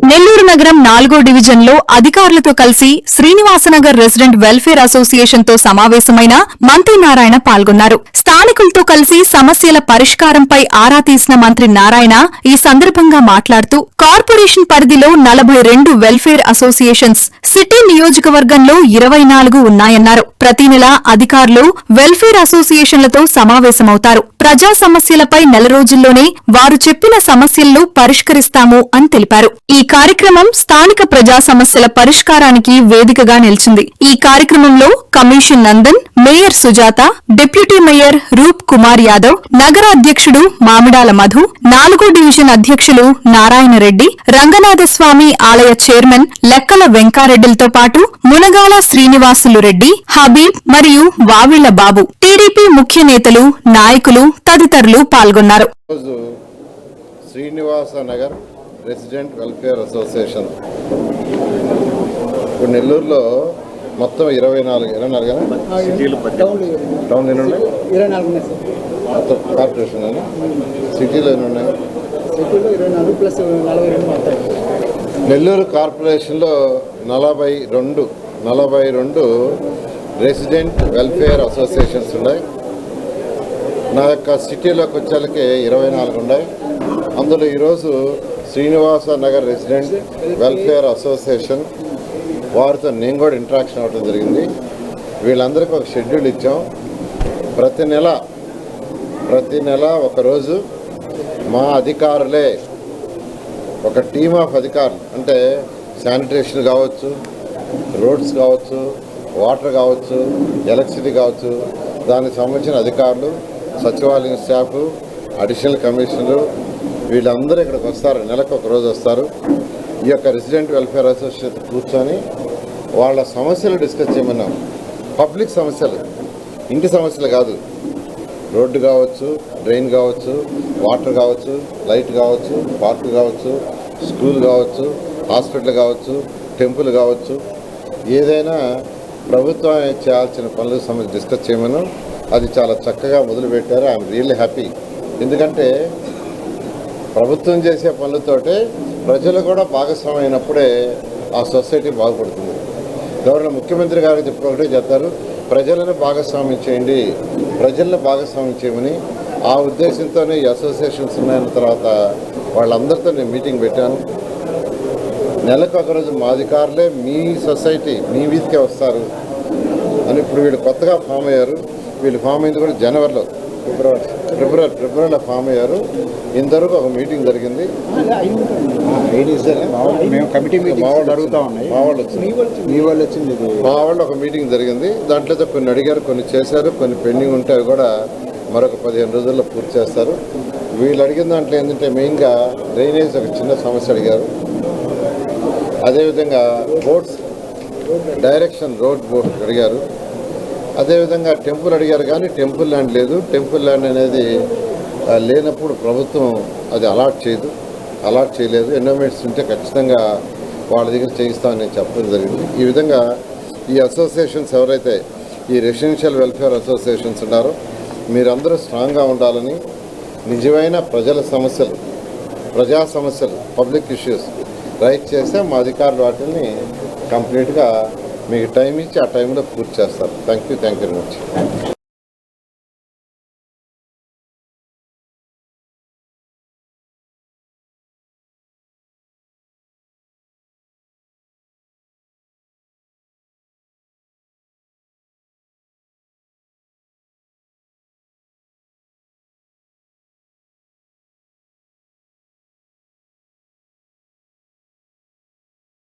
నెల్లూరు నగరం 4వ డివిజన్లో అధికారులతో కలిసి శ్రీనివాసనగర్ రెసిడెంట్ వెల్ఫేర్ అసోసియేషన్తో సమావేశమైన మంత్రి నారాయణ పాల్గొన్నారు. స్థానికులతో కలిసి సమస్యల పరిష్కారంపై ఆరా తీసిన మంత్రి నారాయణ ఈ సందర్భంగా మాట్లాడుతూ కార్పొరేషన్ పరిధిలో 42 వెల్ఫేర్ అసోసియేషన్స్, సిటీ నియోజకవర్గంలో 24 ఉన్నాయన్నారు. ప్రతి నెల అధికారులు వెల్ఫేర్ అసోసియేషన్లతో సమావేశమవుతారు. ప్రజా సమస్యలపై నెల రోజుల్లోనే వారు చెప్పిన సమస్యలను పరిష్కరిస్తాము అని తెలిపారు. ఈ కార్యక్రమం స్థానిక ప్రజా సమస్యల పరిష్కారానికి వేదికగా నిలిచింది. ఈ కార్యక్రమంలో commission Nandan, mayor Sujatha, deputy mayor Roop Kumar Yadav, నగర అధ్యక్షుడు మామిడాల మధు, 4వ డివిజన్ అధ్యక్షులు నారాయణ రెడ్డి, రంగనాథస్వామి ఆలయ చైర్మన్ లెక్కల వెంకారెడ్డిలతో పాటు మునగాల శ్రీనివాసులు రెడ్డి, హబీబ్ మరియు వావిళ్ల బాబు, టీడీపీ ముఖ్య నేతలు, నాయకులు తదితరులు పాల్గొన్నారు. శ్రీనివాసనగర్ రెసిడెంట్ వెల్ఫేర్ అసోసియేషన్ ఇప్పుడు నెల్లూరులో మొత్తం 24 టౌన్ ఎన్ని ఉన్నాయి? మొత్తం కార్పొరేషన్ అని సిటీలో ఎన్ని ఉన్నాయి? నెల్లూరు కార్పొరేషన్లో 42 రెసిడెంట్ వెల్ఫేర్ అసోసియేషన్స్ ఉన్నాయి. నా యొక్క సిటీలోకి వచ్చేళ్ళకి 24 ఉన్నాయి. అందులో ఈరోజు శ్రీనివాసనగర్ రెసిడెంట్ వెల్ఫేర్ అసోసియేషన్ వారితో నేను కూడా ఇంటరాక్షన్ అవ్వడం జరిగింది. వీళ్ళందరికీ ఒక షెడ్యూల్ ఇచ్చాం. ప్రతి నెల ఒకరోజు మా అధికారులే, ఒక టీమ్ ఆఫ్ అధికారులు, అంటే శానిటేషన్ కావచ్చు, రోడ్స్ కావచ్చు, వాటర్ కావచ్చు, ఎలక్ట్రిసిటీ కావచ్చు, దానికి సంబంధించిన అధికారులు, సచివాలయం స్టాఫ్, అడిషనల్ కమిషనర్లు వీళ్ళందరూ ఇక్కడికి వస్తారు. నెలకు ఒక రోజు వస్తారు. ఈ యొక్క రెసిడెంట్ వెల్ఫేర్ అసోసియేషన్ కూర్చొని వాళ్ళ సమస్యలు డిస్కస్ చేయమన్నాం. పబ్లిక్ సమస్యలు, ఇంటి సమస్యలు కాదు. రోడ్డు కావచ్చు, డ్రైన్ కావచ్చు, వాటర్ కావచ్చు, లైట్ కావచ్చు, పార్కు కావచ్చు, స్కూల్ కావచ్చు, హాస్పిటల్ కావచ్చు, టెంపుల్ కావచ్చు, ఏదైనా ప్రభుత్వం చేయాల్సిన పనులకు సంబంధించి డిస్కస్ చేయమన్నాం. అది చాలా చక్కగా మొదలుపెట్టారు. I'm really happy. ఎందుకంటే ప్రభుత్వం చేసే పనులతోటే ప్రజలు కూడా భాగస్వామ్యం అయినప్పుడే ఆ సొసైటీ బాగుపడుతుంది. గవర్నర్ ముఖ్యమంత్రి గారికి చెప్పుకోవటే చెప్తారు, ప్రజలను భాగస్వామ్యం చేయండి, ప్రజలను భాగస్వామ్యం చేయమని. ఆ ఉద్దేశంతోనే ఈ అసోసియేషన్స్ ఉన్నాయన్న తర్వాత వాళ్ళందరితో నేను మీటింగ్ పెట్టాను. నెలకు ఒకరోజు మా అధికారులే మీ సొసైటీ, మీ వీధికే వస్తారు అని. ఇప్పుడు వీళ్ళు కొత్తగా ఫామ్ అయ్యారు. వీళ్ళు ఫామ్ అయింది కూడా జనవరిలో, ఫిబ్రవరిలో ఫామ్ అయ్యారు. ఇంతవరకు ఒక మీటింగ్ జరిగింది. మా వాళ్ళు ఒక మీటింగ్ జరిగింది. దాంట్లో కొన్ని అడిగారు, కొన్ని చేశారు, కొన్ని పెండింగ్ ఉంటాయి. కూడా మరొక 15 రోజుల్లో పూర్తి చేస్తారు. వీళ్ళు అడిగిన దాంట్లో ఏంటంటే మెయిన్గా డ్రైనేజ్ ఒక చిన్న సమస్య అడిగారు. అదేవిధంగా బోట్స్ డైరెక్షన్, రోడ్ బోట్ అడిగారు. అదేవిధంగా టెంపుల్ అడిగారు, కానీ టెంపుల్ ల్యాండ్ లేదు. టెంపుల్ ల్యాండ్ అనేది లేనప్పుడు ప్రభుత్వం అది అలాట్ చేయలేదు. ఎన్విరాన్మెంట్స్ ఉంటే ఖచ్చితంగా వాళ్ళ దగ్గర చేయిస్తామని నేను చెప్పడం జరిగింది. ఈ విధంగా ఈ అసోసియేషన్స్ ఎవరైతే ఈ రెసిడెన్షియల్ వెల్ఫేర్ అసోసియేషన్స్ ఉన్నారో మీరందరూ స్ట్రాంగ్గా ఉండాలని, నిజమైన ప్రజా సమస్యలు, పబ్లిక్ ఇష్యూస్ రైట్ చేస్తే మా అధికారులు వాటిని కంప్లీట్గా మీకు టైం ఇచ్చి ఆ టైంలో పూర్తి చేస్తారు. Thank you very much.